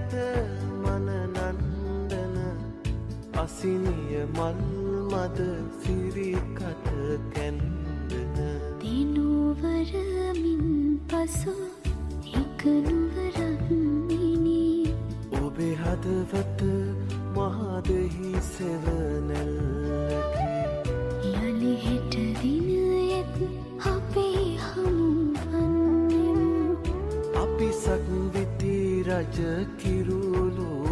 ඇත මන නන්දන අසිනිය මල් මද සිරිකත කැන්දන දිනුවරමින් පසු එක නුවරක් මිනී ඔබේ හදවත මහදෙහි සෙවනැල්ලකි යලි හෙට දිනයෙත් අපේ හමුවන්නෙමු අපි සක්විති රජ කිරුළු